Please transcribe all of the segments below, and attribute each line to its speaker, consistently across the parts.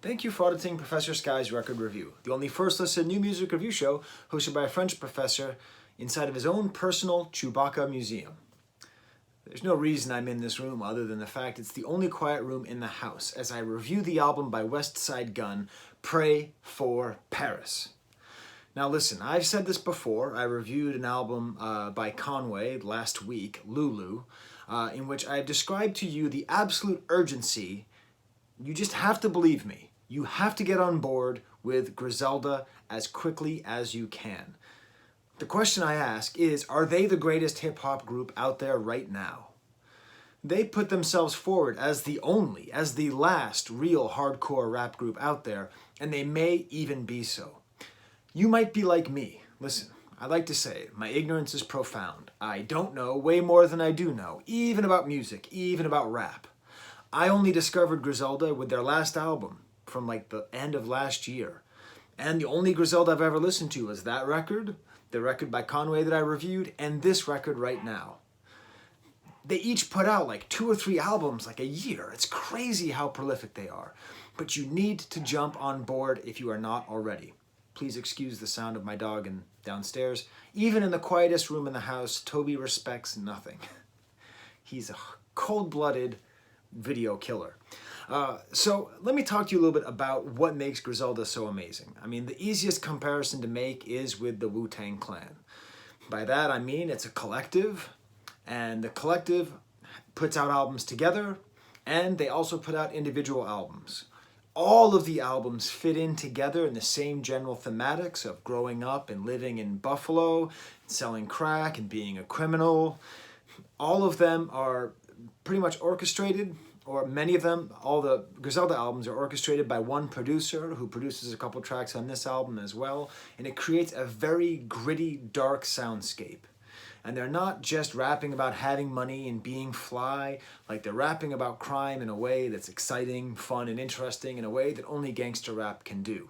Speaker 1: Thank you for auditing Professor Skye's Record Review, the only first listen new music review show hosted by a French professor inside of his own personal Chewbacca museum. There's no reason I'm in this room other than the fact it's the only quiet room in the house as I review the album by Westside Gunn, Pray for Paris. Now listen, I've said this before. I reviewed an album by Conway last week, Lulu, in which I described to you the absolute urgency. You just have to believe me. You have to get on board with Griselda as quickly as you can. The question I ask is, are they the greatest hip-hop group out there right now? They put themselves forward as the last real hardcore rap group out there, and they may even be so. You might be like me. Listen, I like to say, my ignorance is profound. I don't know way more than I do know, even about music, even about rap. I only discovered Griselda with their last album from like the end of last year. And the only Griselda I've ever listened to was that record, the record by Conway that I reviewed, and this record right now. They each put out like 2 or 3 albums like a year. It's crazy how prolific they are. But you need to jump on board if you are not already. Please excuse the sound of my dog downstairs. Even in the quietest room in the house, Toby respects nothing. He's a cold-blooded video killer. So let me talk to you a little bit about what makes Griselda so amazing. I mean, the easiest comparison to make is with the Wu-Tang Clan. By that I mean it's a collective, and the collective puts out albums together, and they also put out individual albums. All of the albums fit in together in the same general thematics of growing up and living in Buffalo, selling crack and being a criminal. All of them are pretty much orchestrated, or many of them, all the Griselda albums are orchestrated by one producer who produces a couple tracks on this album as well, and it creates a very gritty, dark soundscape. And they're not just rapping about having money and being fly, like they're rapping about crime in a way that's exciting, fun, and interesting in a way that only gangster rap can do.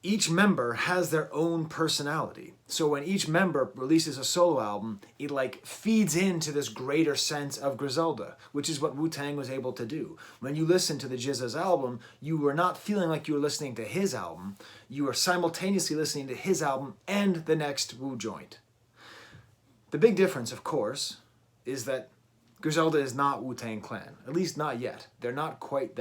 Speaker 1: Each member has their own personality. So when each member releases a solo album, it like feeds into this greater sense of Griselda, which is what Wu-Tang was able to do. When you listen to the GZA's album, you were not feeling like you were listening to his album. You were simultaneously listening to his album and the next Wu joint. The big difference, of course, is that Griselda is not Wu-Tang Clan, at least not yet. They're not quite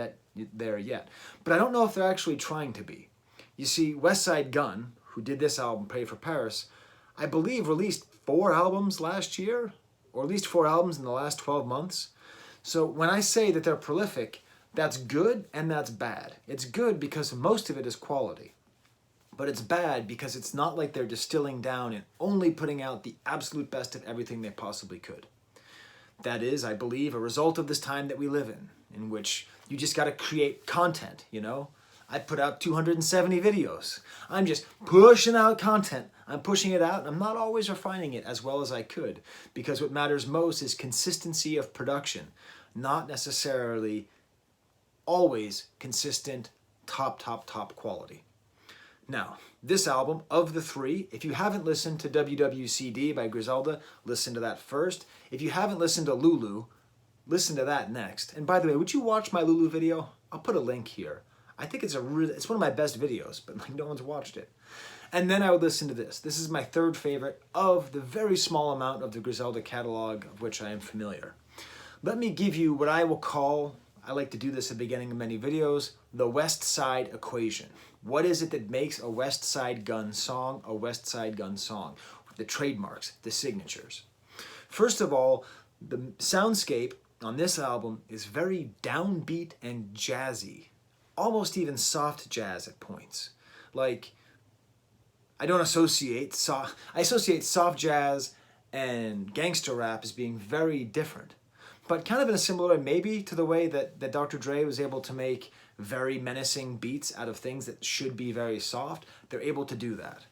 Speaker 1: there yet. But I don't know if they're actually trying to be. You see, Westside Gunn, who did this album, Pray for Paris, I believe released 4 albums last year, or at least 4 albums in the last 12 months. So when I say that they're prolific, that's good and that's bad. It's good because most of it is quality. But it's bad because it's not like they're distilling down and only putting out the absolute best of everything they possibly could. That is, I believe, a result of this time that we live in which you just got to create content, you know? I put out 270 videos. I'm just pushing out content. I'm pushing it out, and I'm not always refining it as well as I could, because what matters most is consistency of production, not necessarily always consistent top quality. Now, this album, of the 3, if you haven't listened to WWCD by Griselda, listen to that first. If you haven't listened to Lulu, listen to that next. And by the way, would you watch my Lulu video? I'll put a link here. I think it's one of my best videos, but like no one's watched it. And then I would listen to this. This is my 3rd favorite of the very small amount of the Griselda catalog of which I am familiar. Let me give you what I will call, I like to do this at the beginning of many videos, the West Side equation. What is it that makes a Westside Gunn song a Westside Gunn song? The trademarks, the signatures. First of all, the soundscape on this album is very downbeat and jazzy. Almost even soft jazz at points. Like, I associate soft jazz and gangster rap as being very different. But kind of in a similar way, maybe to the way that Dr. Dre was able to make very menacing beats out of things that should be very soft. They're able to do that.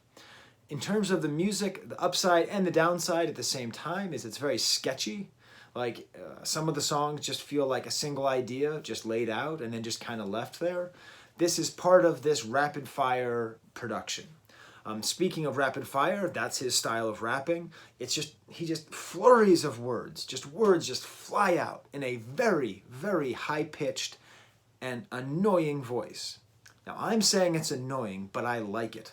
Speaker 1: In terms of the music, the upside and the downside at the same time is it's very sketchy. Like some of the songs just feel like a single idea just laid out and then just kind of left there. This is part of this rapid fire production. Speaking of rapid fire, that's his style of rapping. He just flurries of words just fly out in a very, very high-pitched and annoying voice. Now, I'm saying it's annoying, but I like it.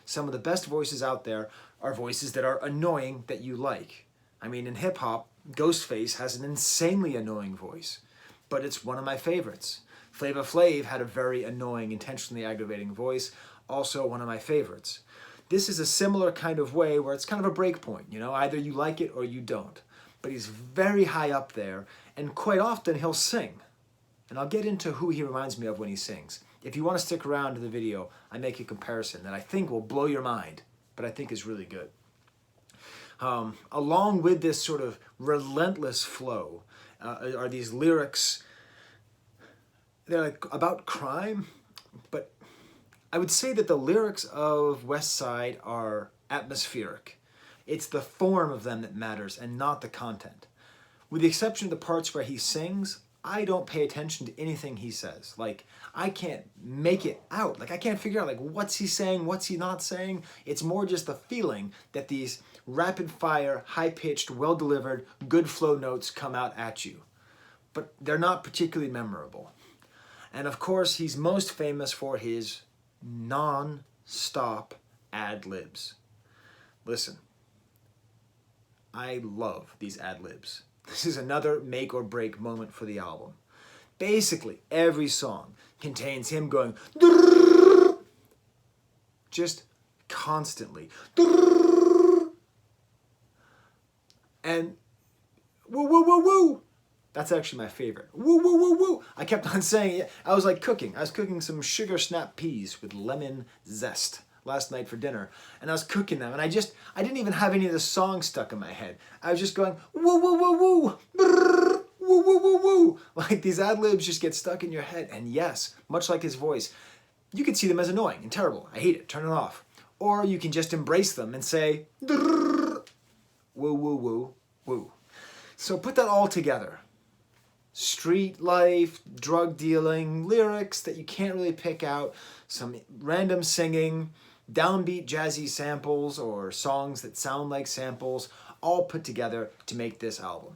Speaker 1: Some of the best voices out there are voices that are annoying that you like. I mean, in hip-hop, Ghostface has an insanely annoying voice, but it's one of my favorites. Flava Flav had a very annoying, intentionally aggravating voice, also one of my favorites. This is a similar kind of way where it's kind of a break point, you know, either you like it or you don't. But he's very high up there, and quite often he'll sing. And I'll get into who he reminds me of when he sings. If you want to stick around to the video, I make a comparison that I think will blow your mind, but I think is really good. Along with this sort of relentless flow are these lyrics. They're like about crime, but I would say that the lyrics of Westside are atmospheric. It's the form of them that matters and not the content. With the exception of the parts where he sings, I don't pay attention to anything he says. Like, I can't make it out. Like, I can't figure out, like, what's he saying, what's he not saying. It's more just the feeling that these rapid-fire, high-pitched, well-delivered, good flow notes come out at you. But they're not particularly memorable. And of course, he's most famous for his non-stop ad-libs. Listen, I love these ad-libs. This is another make or break moment for the album. Basically, every song contains him going just constantly. And woo, woo, woo, woo. That's actually my favorite. Woo, woo, woo, woo. I kept on saying it. I was like cooking. I was cooking some sugar snap peas with lemon zest last night for dinner. And I was cooking them. And I didn't even have any of the songs stuck in my head. I was just going, woo, woo, woo, woo. Brrr, woo, woo, woo, woo. Like these ad-libs just get stuck in your head. And yes, much like his voice, you can see them as annoying and terrible. I hate it. Turn it off. Or you can just embrace them and say, woo, woo, woo, woo. So put that all together. Street life, drug dealing, lyrics that you can't really pick out, some random singing, downbeat jazzy samples or songs that sound like samples, all put together to make this album.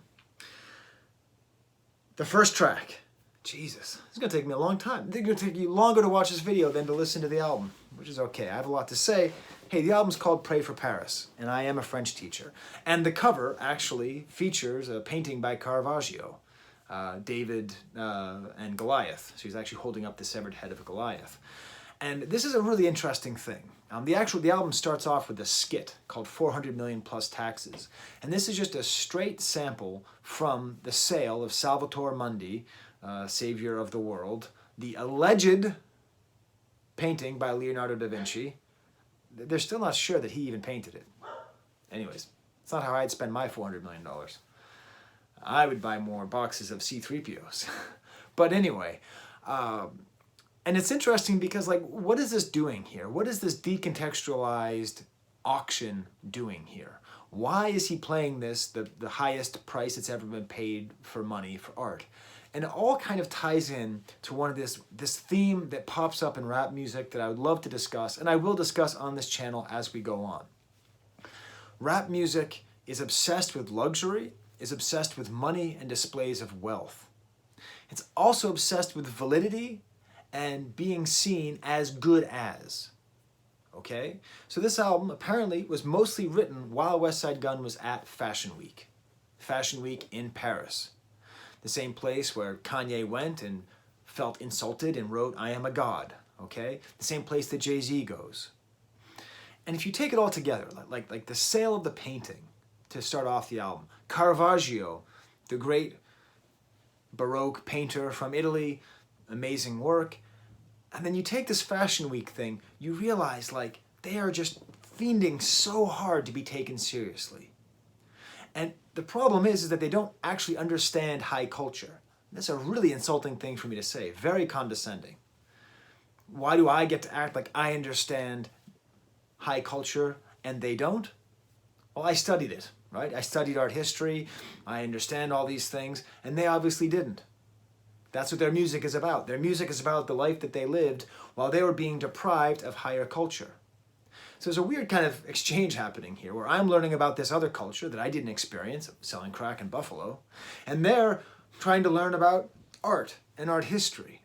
Speaker 1: The first track, Jesus, it's gonna take me a long time. It's gonna take you longer to watch this video than to listen to the album, which is okay. I have a lot to say. Hey, the album's called Pray for Paris, and I am a French teacher. And the cover actually features a painting by Caravaggio. David and Goliath. So he's actually holding up the severed head of Goliath. And this is a really interesting thing. The album starts off with a skit called 400 Million Plus Taxes. And this is just a straight sample from the sale of Salvator Mundi, Savior of the World, the alleged painting by Leonardo da Vinci. They're still not sure that he even painted it. Anyways, it's not how I'd spend my $400 million. I would buy more boxes of C-3POs. But anyway, and it's interesting because, like, what is this doing here? What is this decontextualized auction doing here? Why is he playing this, the highest price it's ever been paid for money for art? And it all kind of ties in to one of this theme that pops up in rap music that I would love to discuss, and I will discuss on this channel as we go on. Rap music is obsessed with luxury, is obsessed with money and displays of wealth. It's also obsessed with validity and being seen as good as. Okay? So this album apparently was mostly written while Westside Gunn was at Fashion Week. Fashion Week in Paris. The same place where Kanye went and felt insulted and wrote, I am a god. Okay? The same place that Jay-Z goes. And if you take it all together, like the sale of the painting, to start off the album. Caravaggio, the great Baroque painter from Italy, amazing work. And then you take this Fashion Week thing, you realize, like, they are just fiending so hard to be taken seriously. And the problem is that they don't actually understand high culture. That's a really insulting thing for me to say, very condescending. Why do I get to act like I understand high culture and they don't? Well, I studied it. Right? I studied art history, I understand all these things, and they obviously didn't. That's what their music is about. Their music is about the life that they lived while they were being deprived of higher culture. So there's a weird kind of exchange happening here where I'm learning about this other culture that I didn't experience, selling crack in Buffalo, and they're trying to learn about art and art history.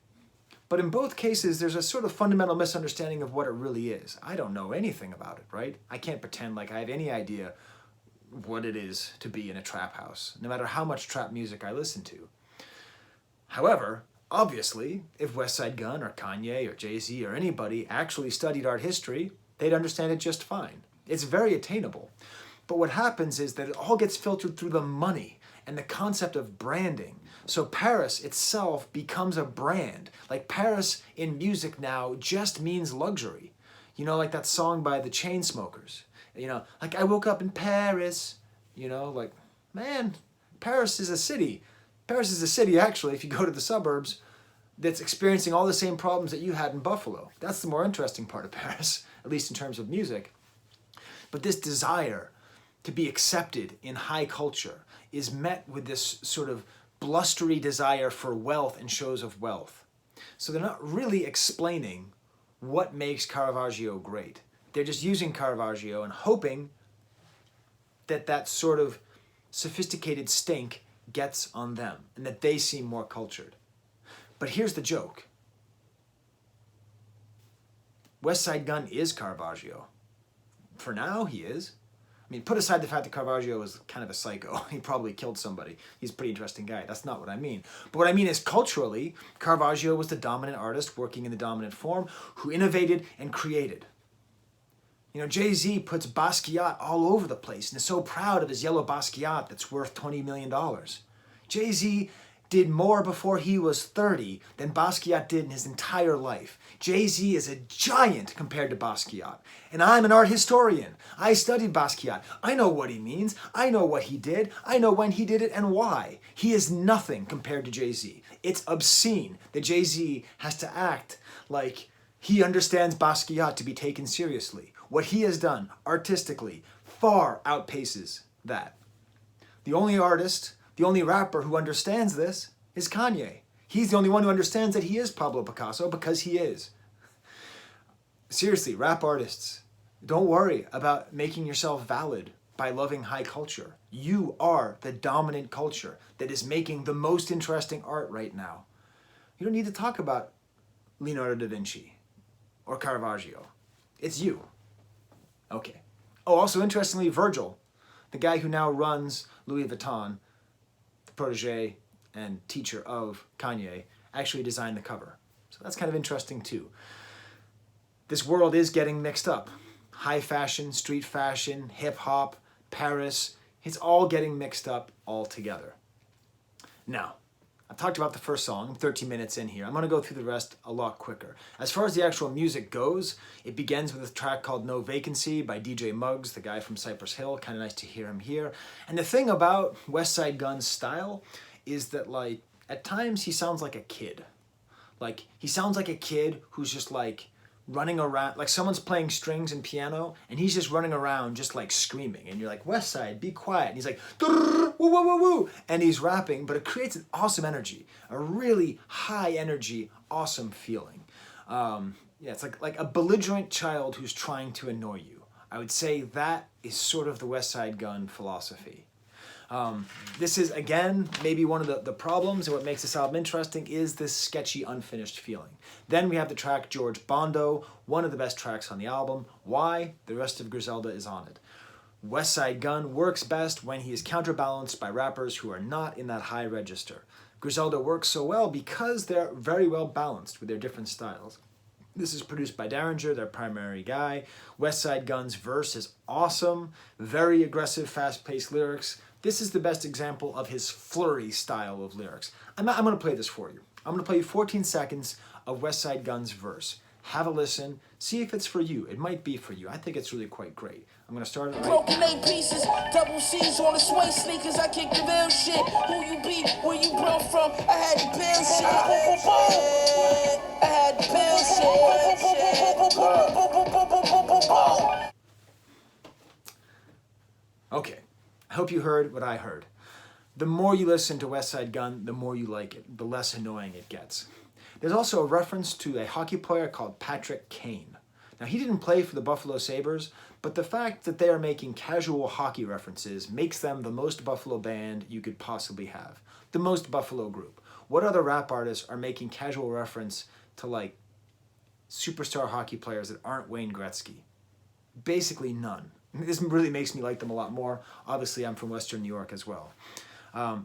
Speaker 1: But in both cases, there's a sort of fundamental misunderstanding of what it really is. I don't know anything about it, right? I can't pretend like I have any idea what it is to be in a trap house, no matter how much trap music I listen to. However, obviously, if Westside Gunn or Kanye or Jay-Z or anybody actually studied art history, they'd understand it just fine. It's very attainable. But what happens is that it all gets filtered through the money and the concept of branding. So Paris itself becomes a brand. Like Paris in music now just means luxury. You know, like that song by the Chainsmokers. You know, like I woke up in Paris. You know, like, man, Paris is a city. Paris is a city, actually, if you go to the suburbs, that's experiencing all the same problems that you had in Buffalo. That's the more interesting part of Paris, at least in terms of music. But this desire to be accepted in high culture is met with this sort of blustery desire for wealth and shows of wealth. So they're not really explaining what makes Caravaggio great. They're just using Caravaggio and hoping that that sort of sophisticated stink gets on them and that they seem more cultured. But here's the joke. Westside Gunn is Caravaggio. For now, he is. I mean, put aside the fact that Caravaggio was kind of a psycho. He probably killed somebody. He's a pretty interesting guy. That's not what I mean. But what I mean is culturally, Caravaggio was the dominant artist working in the dominant form who innovated and created. You know, Jay-Z puts Basquiat all over the place and is so proud of his yellow Basquiat that's worth $20 million. Jay-Z did more before he was 30 than Basquiat did in his entire life. Jay-Z is a giant compared to Basquiat. And I'm an art historian. I studied Basquiat. I know what he means. I know what he did. I know when he did it and why. He is nothing compared to Jay-Z. It's obscene that Jay-Z has to act like he understands Basquiat to be taken seriously. What he has done artistically far outpaces that. The only artist, the only rapper who understands this is Kanye. He's the only one who understands that he is Pablo Picasso because he is. Seriously, rap artists, don't worry about making yourself valid by loving high culture. You are the dominant culture that is making the most interesting art right now. You don't need to talk about Leonardo da Vinci or Caravaggio. It's you. Okay. Oh, also interestingly, Virgil, the guy who now runs Louis Vuitton, the protege and teacher of Kanye, actually designed the cover. So that's kind of interesting too. This world is getting mixed up. High fashion, street fashion, hip hop, Paris, it's all getting mixed up all together. Now, I've talked about the first song, I'm 13 minutes in here. I'm gonna go through the rest a lot quicker. As far as the actual music goes, it begins with a track called No Vacancy by DJ Muggs, the guy from Cypress Hill. Kind of nice to hear him here. And the thing about Westside Gunn's style is that, like, at times he sounds like a kid. Like, he sounds like a kid who's just like running around, like someone's playing strings and piano and he's just running around just like screaming, and you're like, Westside, be quiet, and he's like, woo woo woo woo, and he's rapping, but it creates an awesome energy, a really high energy, awesome feeling. Yeah, it's like a belligerent child who's trying to annoy you. I would say that is sort of the Westside Gunn philosophy. This is, again, maybe one of the problems, and what makes this album interesting is this sketchy, unfinished feeling. Then we have the track George Bondo, one of the best tracks on the album. Why? The rest of Griselda is on it. Westside Gunn works best when he is counterbalanced by rappers who are not in that high register. Griselda works so well because they're very well balanced with their different styles. This is produced by Derringer, their primary guy. Westside Gunn's verse is awesome, very aggressive, fast-paced lyrics. This is the best example of his flurry style of lyrics. I'm going to play this for you. I'm going to play you 14 seconds of Westside Gunn's verse. Have a listen. See if it's for you. It might be for you. I think it's really quite great. I'm going to start it right
Speaker 2: Broken 8 pieces, double C's on the suede sneakers. I kick the real shit. Who you be? Where you brought from? I had the pill shit. I had the pill shit.
Speaker 1: Okay. I hope you heard what I heard. The more you listen to Westside Gunn, the more you like it, the less annoying it gets. There's also a reference to a hockey player called Patrick Kane. Now, he didn't play for the Buffalo Sabres, but the fact that they are making casual hockey references makes them the most Buffalo band you could possibly have. The most Buffalo group. What other rap artists are making casual reference to like superstar hockey players that aren't Wayne Gretzky. Basically none. This really makes me like them a lot more. Obviously, I'm from Western New York as well.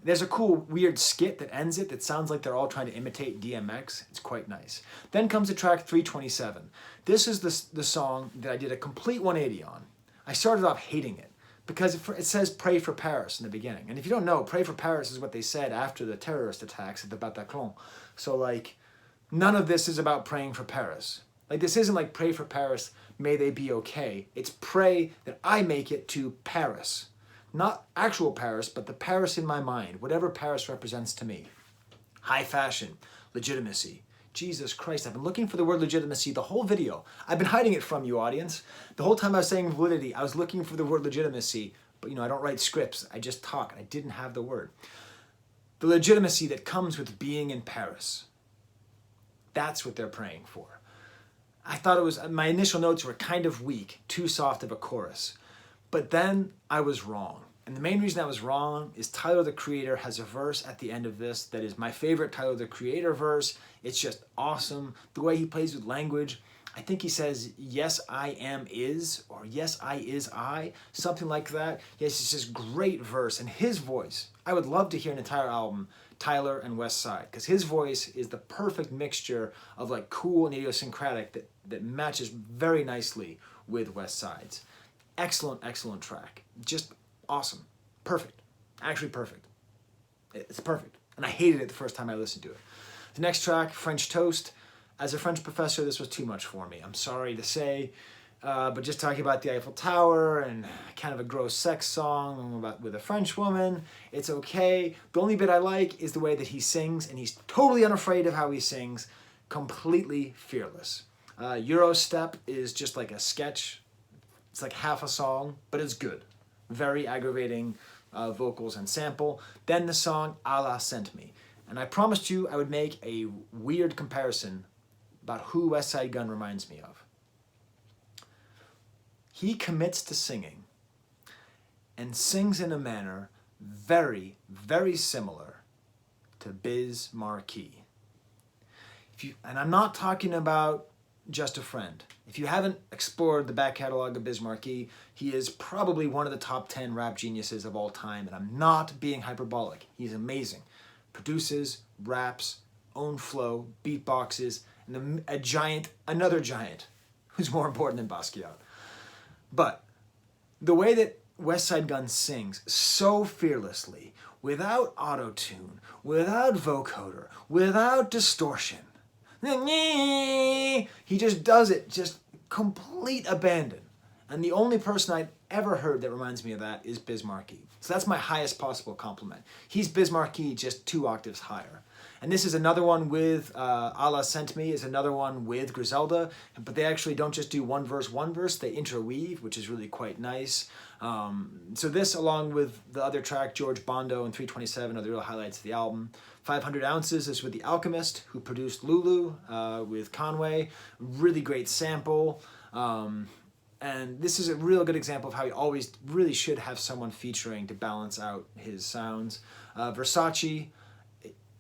Speaker 1: There's a cool, weird skit that ends it that sounds like they're all trying to imitate DMX. It's quite nice. Then comes the track 327. This is the song that I did a complete 180 on. I started off hating it because it says Pray for Paris in the beginning. And if you don't know, Pray for Paris is what they said after the terrorist attacks at the Bataclan. So like, none of this is about praying for Paris. Like, this isn't like Pray for Paris, may they be okay. It's pray that I make it to Paris. Not actual Paris, but the Paris in my mind, whatever Paris represents to me. High fashion, legitimacy. Jesus Christ, I've been looking for the word legitimacy the whole video. I've been hiding it from you, audience. The whole time I was saying validity, I was looking for the word legitimacy, but I don't write scripts, I just talk, and I didn't have the word. The legitimacy that comes with being in Paris. That's what they're praying for. I thought it was, my initial notes were kind of weak, too soft of a chorus. But then I was wrong. And the main reason I was wrong is Tyler, the Creator, has a verse at the end of this that is my favorite Tyler, the Creator verse. It's just awesome. The way he plays with language. I think he says, yes, I am is, or yes, I is I, something like that. Yes, it's this great verse. And his voice, I would love to hear an entire album, Tyler and Westside, because his voice is the perfect mixture of like cool and idiosyncratic that matches very nicely with Westside's. Excellent, excellent track. Just awesome. Perfect. Actually perfect. It's perfect. And I hated it the first time I listened to it. The next track, French Toast. As a French professor, this was too much for me. I'm sorry to say. But just talking about the Eiffel Tower and kind of a gross sex song with a French woman, it's okay. The only bit I like is the way that he sings, and he's totally unafraid of how he sings. Completely fearless. Eurostep is just like a sketch. It's like half a song, but it's good. Very aggravating vocals and sample. Then the song Allah Sent Me. And I promised you I would make a weird comparison about who Westside Gunn reminds me of. He commits to singing and sings in a manner very, very similar to Biz Markie. And I'm not talking about Just a Friend. If you haven't explored the back catalog of Biz Markie, he is probably one of the top 10 rap geniuses of all time, and I'm not being hyperbolic. He's amazing. Produces, raps, own flow, beatboxes, and another giant, who's more important than Basquiat. But the way that Westside Gunn sings so fearlessly, without auto-tune, without vocoder, without distortion, he just does it, just complete abandon. And the only person I've ever heard that reminds me of that is Biz Markie. So that's my highest possible compliment. He's Biz Markie, just 2 octaves higher. And this is another one with Allah Sent Me, is another one with Griselda, but they actually don't just do one verse, they interweave, which is really quite nice. So this, along with the other track, George Bondo and 327, are the real highlights of the album. 500 Ounces is with The Alchemist, who produced Lulu with Conway. Really great sample. And this is a real good example of how he always really should have someone featuring to balance out his sounds. Versace,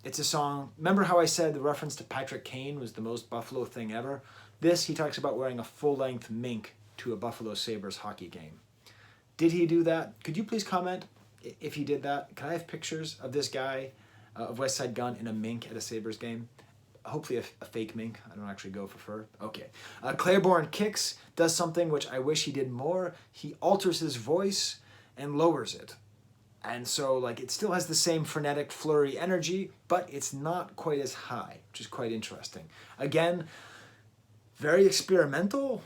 Speaker 1: it's a song. Remember how I said the reference to Patrick Kane was the most Buffalo thing ever? This, he talks about wearing a full-length mink to a Buffalo Sabres hockey game. Did he do that? Could you please comment if he did that? Can I have pictures of this guy, of Westside Gunn, in a mink at a Sabres game? Hopefully a fake mink. I don't actually go for fur. Okay. Claiborne Kicks does something which I wish he did more. He alters his voice and lowers it. And so, like, it still has the same frenetic, flurry energy, but it's not quite as high, which is quite interesting. Again, very experimental,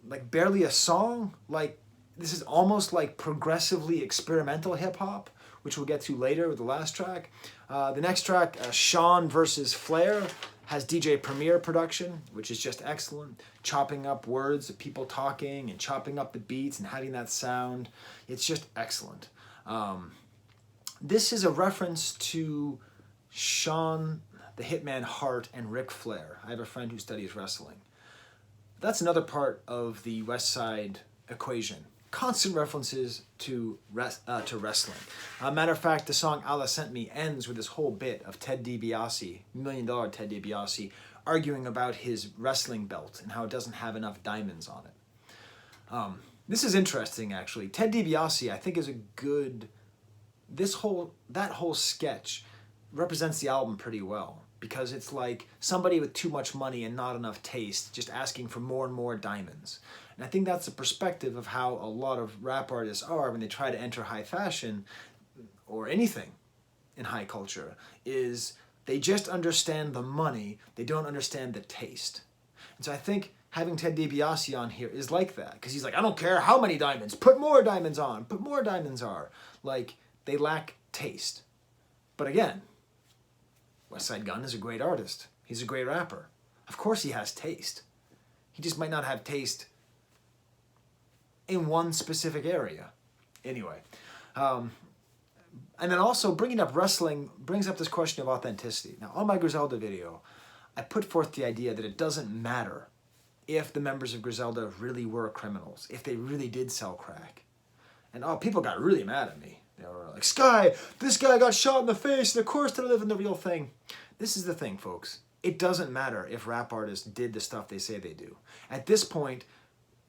Speaker 1: like barely a song. Like, this is almost like progressively experimental hip-hop, which we'll get to later with the last track. The next track, Sean versus Flair, has DJ Premier production, which is just excellent. Chopping up words of people talking and chopping up the beats and having that sound. It's just excellent. This is a reference to Sean, the Hitman Hart, and Ric Flair. I have a friend who studies wrestling. That's another part of the West Side equation. Constant references to wrestling. Matter of fact, the song Allah Sent Me ends with this whole bit of Ted DiBiase, $1 Million Ted DiBiase, arguing about his wrestling belt and how it doesn't have enough diamonds on it. This is interesting, actually. Ted DiBiase, I think, is a good... that whole sketch represents the album pretty well, because it's like somebody with too much money and not enough taste just asking for more and more diamonds. And I think that's the perspective of how a lot of rap artists are when they try to enter high fashion or anything in high culture, is they just understand the money, they don't understand the taste. And so I think having Ted DiBiase on here is like that, because he's like, I don't care how many diamonds, put more diamonds on, put more diamonds on. Like, they lack taste. But again, Westside Gunn is a great artist. He's a great rapper. Of course he has taste. He just might not have taste in one specific area. Anyway, and then also bringing up wrestling brings up this question of authenticity. Now, on my Griselda video, I put forth the idea that it doesn't matter if the members of Griselda really were criminals, if they really did sell crack. And people got really mad at me. They were like, Skye, this guy got shot in the face, and of course they're living the real thing. This is the thing, folks. It doesn't matter if rap artists did the stuff they say they do. At this point,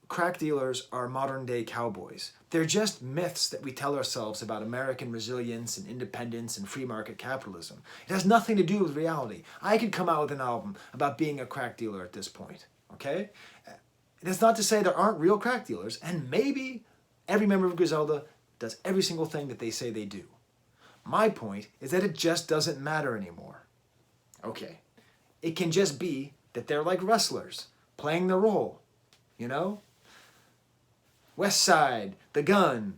Speaker 1: crack dealers are modern-day cowboys. They're just myths that we tell ourselves about American resilience and independence and free market capitalism. It has nothing to do with reality. I could come out with an album about being a crack dealer at this point, okay? That's not to say there aren't real crack dealers, and maybe every member of Griselda does every single thing that they say they do. My point is that it just doesn't matter anymore. Okay, it can just be that they're like wrestlers, playing the role, you know? Westside, the Gun,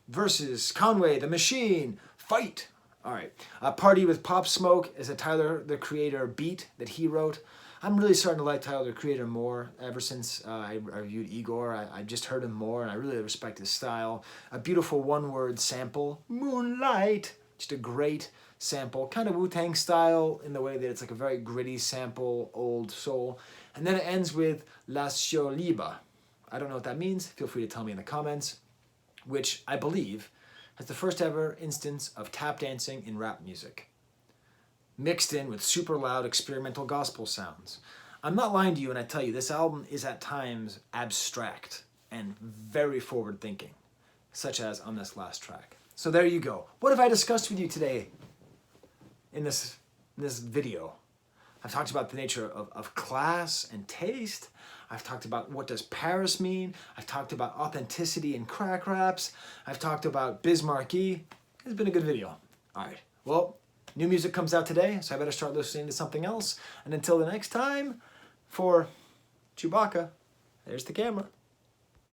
Speaker 1: versus Conway, the Machine, fight! Alright, Party with Pop Smoke is a Tyler, the Creator beat that he wrote. I'm really starting to like Tyler, the Creator more ever since I reviewed Igor. I just heard him more and I really respect his style. A beautiful one-word sample, Moonlight, just a great sample, kind of Wu-Tang style in the way that it's like a very gritty sample, old soul. And then it ends with La Cioliba. I don't know what that means. Feel free to tell me in the comments. Which I believe has the first ever instance of tap dancing in rap music, mixed in with super loud experimental gospel sounds. I'm not lying to you when I tell you this album is at times abstract and very forward-thinking, such as on this last track. So there you go. What have I discussed with you today in this video? I've talked about the nature of class and taste. I've talked about what does Paris mean. I've talked about authenticity in crack raps. I've talked about Bismarcky. It's been a good video. All right, well, new music comes out today, so I better start listening to something else. And until the next time, for Chewbacca, there's the camera.